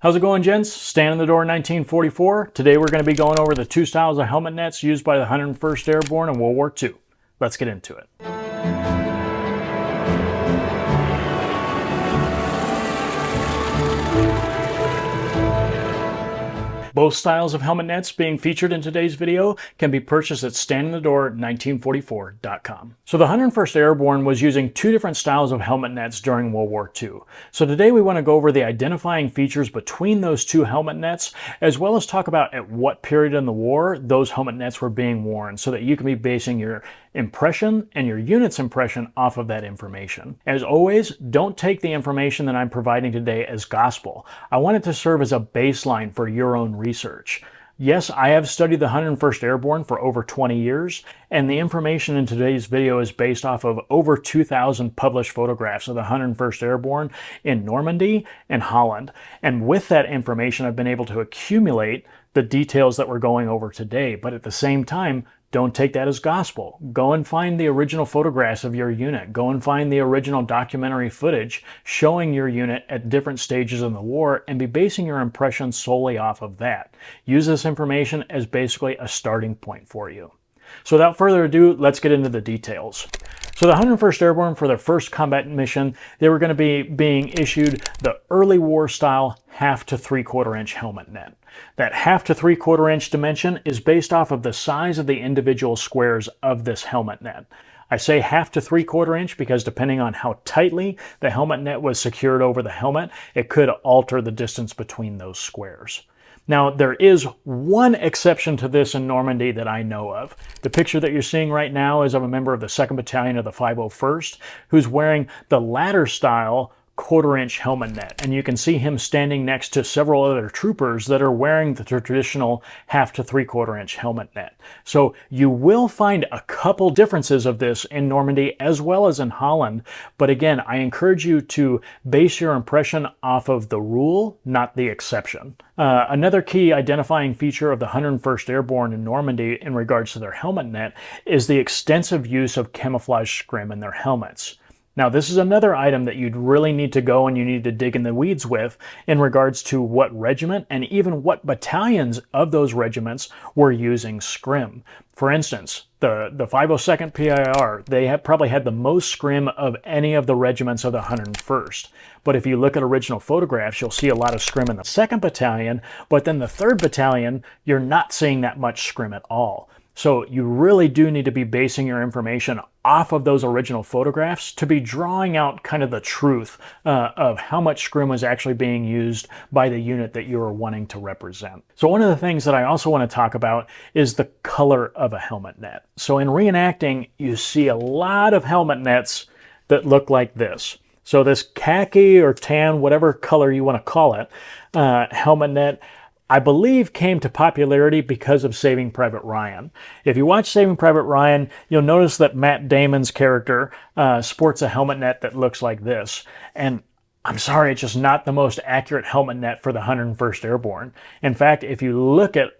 How's it going, gents? Stand in the Door 1944. Today we're going to be going over the two styles of helmet nets used by the 101st Airborne in World War II. Let's get into it. Both styles of helmet nets being featured in today's video can be purchased at standinthedoor1944.com. So the 101st Airborne was using two different styles of helmet nets during World War II. So today we want to go over the identifying features between those two helmet nets, as well as talk about at what period in the war those helmet nets were being worn, so that you can be basing your impression and your unit's impression off of that information. As always, don't take the information that I'm providing today as gospel. I want it to serve as a baseline for your own research. Yes, I have studied the 101st Airborne for over 20 years, and the information in today's video is based off of over 2,000 published photographs of the 101st Airborne in Normandy and Holland. And with that information, I've been able to accumulate the details that we're going over today, but at the same time, don't take that as gospel. Go and find the original photographs of your unit. Go and find the original documentary footage showing your unit at different stages in the war and be basing your impression solely off of that. Use this information as basically a starting point for you. So without further ado, let's get into the details. So the 101st Airborne, for their first combat mission, they were going to be being issued the early war style 1/2 to 3/4 inch helmet net. That 1/2 to 3/4 inch dimension is based off of the size of the individual squares of this helmet net. I say 1/2 to 3/4 inch because depending on how tightly the helmet net was secured over the helmet, it could alter the distance between those squares. Now, there is one exception to this in Normandy that I know of. The picture that you're seeing right now is of a member of the 2nd Battalion of the 501st who's wearing the ladder style 1/4 inch helmet net. And you can see him standing next to several other troopers that are wearing the traditional 1/2 to 3/4 inch helmet net. So you will find a couple differences of this in Normandy as well as in Holland. But again, I encourage you to base your impression off of the rule, not the exception. Another key identifying feature of the 101st Airborne in Normandy in regards to their helmet net is the extensive use of camouflage scrim in their helmets. Now, this is another item that you'd really need to go and you need to dig in the weeds with in regards to what regiment and even what battalions of those regiments were using scrim. For instance, the 502nd PIR, they probably had the most scrim of any of the regiments of the 101st. But if you look at original photographs, you'll see a lot of scrim in the 2nd Battalion, but then the 3rd Battalion, you're not seeing that much scrim at all. So you really do need to be basing your information off of those original photographs to be drawing out kind of the truth of how much scrim was actually being used by the unit that you are wanting to represent. So one of the things that I also want to talk about is the color of a helmet net. So in reenacting, you see a lot of helmet nets that look like this. So this khaki or tan, whatever color you want to call it, helmet net, I believe came to popularity because of Saving Private Ryan. If you watch Saving Private Ryan, you'll notice that Matt Damon's character sports a helmet net that looks like this. And I'm sorry, it's just not the most accurate helmet net for the 101st Airborne. In fact, if you look at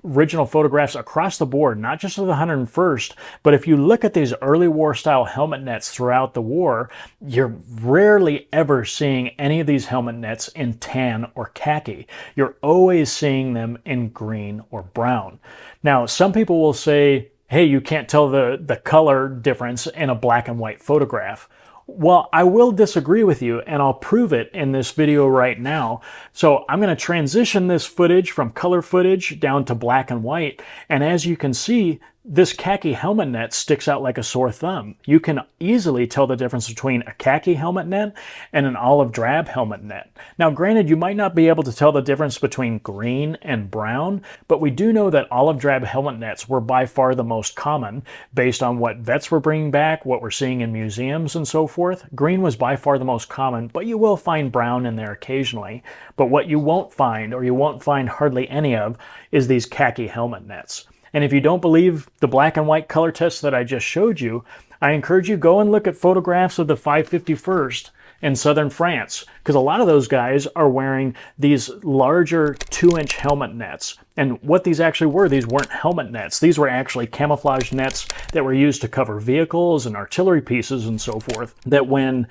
original photographs across the board, not just of the 101st, but if you look at these early war style helmet nets throughout the war, you're rarely ever seeing any of these helmet nets in tan or khaki. You're always seeing them in green or brown. Now, some people will say, hey, you can't tell the color difference in a black and white photograph. Well, I will disagree with you, and I'll prove it in this video right now. So I'm going to transition this footage from color footage down to black and white, and as you can see, this khaki helmet net sticks out like a sore thumb. You can easily tell the difference between a khaki helmet net and an olive drab helmet net. Now, granted, you might not be able to tell the difference between green and brown, but we do know that olive drab helmet nets were by far the most common based on what vets were bringing back, what we're seeing in museums and so forth. Green was by far the most common, but you will find brown in there occasionally. But what you won't find, or you won't find hardly any of, is these khaki helmet nets. And if you don't believe the black and white color test that I just showed you, I encourage you go and look at photographs of the 551st in southern France, because a lot of those guys are wearing these larger 2-inch helmet nets. And what these actually were, these weren't helmet nets. These were actually camouflage nets that were used to cover vehicles and artillery pieces and so forth, that when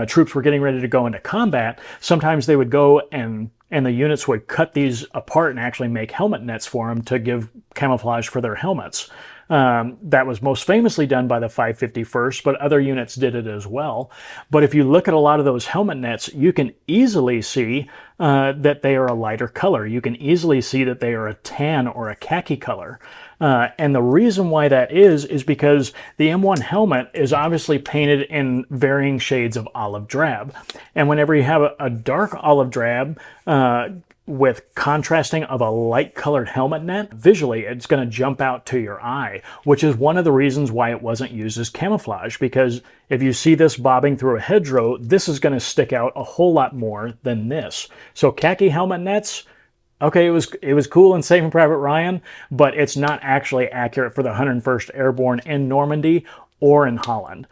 troops were getting ready to go into combat, sometimes they would go and and the units would cut these apart and actually make helmet nets for them to give camouflage for their helmets. That was most famously done by the 551st, but other units did it as well. But if you look at a lot of those helmet nets, you can easily see that they are a lighter color. You can easily see that they are a tan or a khaki color. And the reason why that is because the M1 helmet is obviously painted in varying shades of olive drab. And whenever you have a dark olive drab, with contrasting of a light colored helmet net, visually it's going to jump out to your eye, which is one of the reasons why it wasn't used as camouflage, because if you see this bobbing through a hedgerow, this is going to stick out a whole lot more than this. So khaki helmet nets, okay, it was cool in Saving Private Ryan, but it's not actually accurate for the 101st Airborne in Normandy or in Holland.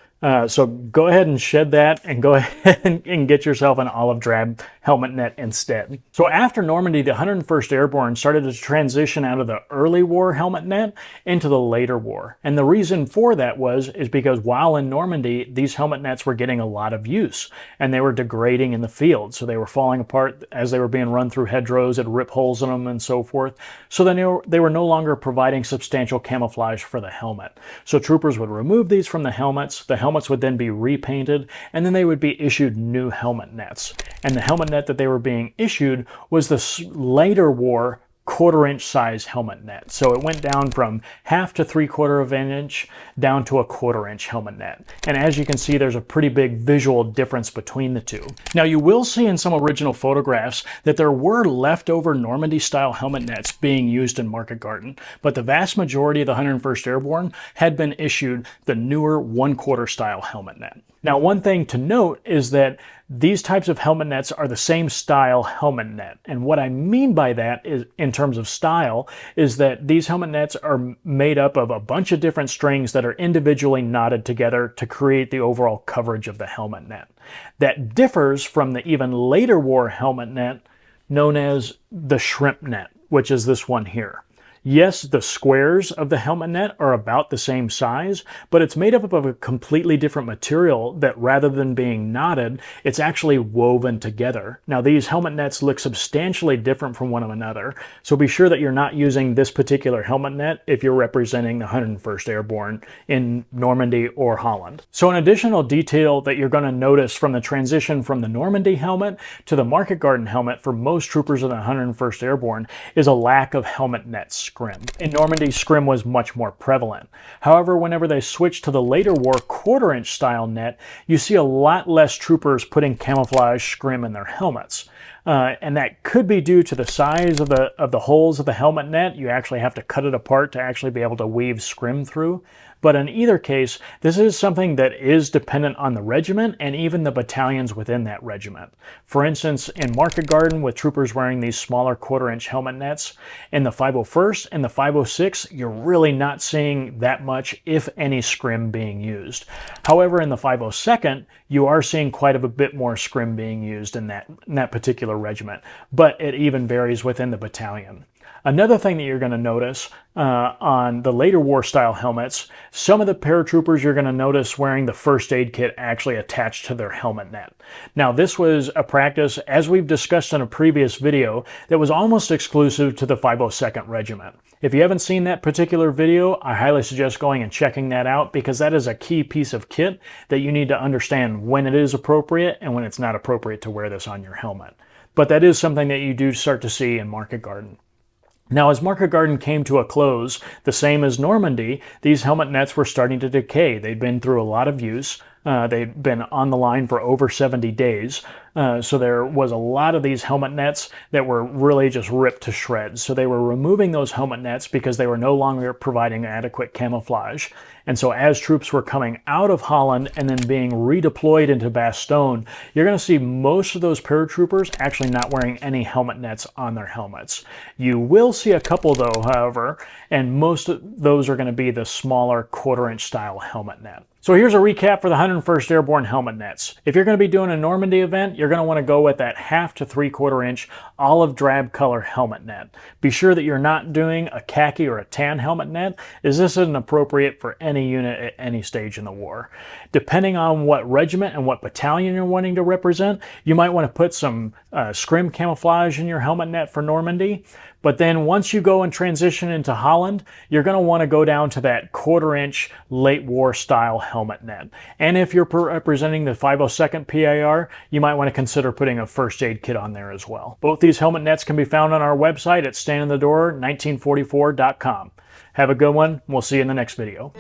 So go ahead and shed that and go ahead and get yourself an olive drab helmet net instead. So after Normandy, the 101st Airborne started to transition out of the early war helmet net into the later war. And the reason for that is because while in Normandy, these helmet nets were getting a lot of use and they were degrading in the field. So they were falling apart as they were being run through hedgerows, it'd rip holes in them and so forth. So then they were no longer providing substantial camouflage for the helmet. So troopers would remove these from the helmets would then be repainted, and then they would be issued new helmet nets. And the helmet net that they were being issued was the later war 1/4 inch size helmet net. So it went down from 1/2 to 3/4 of an inch down to a 1/4 inch helmet net. And as you can see, there's a pretty big visual difference between the two. Now you will see in some original photographs that there were leftover Normandy style helmet nets being used in Market Garden, but the vast majority of the 101st Airborne had been issued the newer 1/4 style helmet net. Now, one thing to note is that these types of helmet nets are the same style helmet net. And what I mean by that is, in terms of style, is that these helmet nets are made up of a bunch of different strings that are individually knotted together to create the overall coverage of the helmet net. That differs from the even later war helmet net known as the shrimp net, which is this one here. Yes, the squares of the helmet net are about the same size, but it's made up of a completely different material that rather than being knotted, it's actually woven together. Now these helmet nets look substantially different from one another, so be sure that you're not using this particular helmet net if you're representing the 101st Airborne in Normandy or Holland. So an additional detail that you're going to notice from the transition from the Normandy helmet to the Market Garden helmet for most troopers of the 101st Airborne is a lack of helmet nets. Scrim. In Normandy, scrim was much more prevalent. However, whenever they switched to the later war 1/4 inch style net, you see a lot less troopers putting camouflage scrim in their helmets. And that could be due to the size of the holes of the helmet net. You actually have to cut it apart to actually be able to weave scrim through. But in either case, this is something that is dependent on the regiment and even the battalions within that regiment. For instance, in Market Garden, with troopers wearing these smaller 1/4 inch helmet nets, in the 501st and the 506, you're really not seeing that much, if any, scrim being used. However, in the 502nd, you are seeing quite a bit more scrim being used in that particular regiment, but it even varies within the battalion. Another thing that you're going to notice on the later war style helmets, some of the paratroopers you're going to notice wearing the first aid kit actually attached to their helmet net. Now this was a practice, as we've discussed in a previous video, that was almost exclusive to the 502nd Regiment. If you haven't seen that particular video, I highly suggest going and checking that out, because that is a key piece of kit that you need to understand when it is appropriate and when it's not appropriate to wear this on your helmet. But that is something that you do start to see in Market Garden. Now, as Market Garden came to a close, the same as Normandy, these helmet nets were starting to decay. They'd been through a lot of use. They'd been on the line for over 70 days. So there was a lot of these helmet nets that were really just ripped to shreds. So they were removing those helmet nets because they were no longer providing adequate camouflage. And so as troops were coming out of Holland and then being redeployed into Bastogne, you're going to see most of those paratroopers actually not wearing any helmet nets on their helmets. You will see a couple though, however, and most of those are going to be the smaller 1/4 inch style helmet net. So here's a recap for the 101st Airborne helmet nets. If you're going to be doing a Normandy event, you're going to want to go with that 1/2 to 3/4 inch olive drab color helmet net. Be sure that you're not doing a khaki or a tan helmet net, as this isn't appropriate for any unit at any stage in the war. Depending on what regiment and what battalion you're wanting to represent, you might want to put some scrim camouflage in your helmet net for Normandy. But then once you go and transition into Holland, you're going to want to go down to that 1/4 inch late war style helmet net. And if you're representing the 502nd PAR, you might want to consider putting a first aid kit on there as well. Both these helmet nets can be found on our website at standinthedoor1944.com. Have a good one. We'll see you in the next video.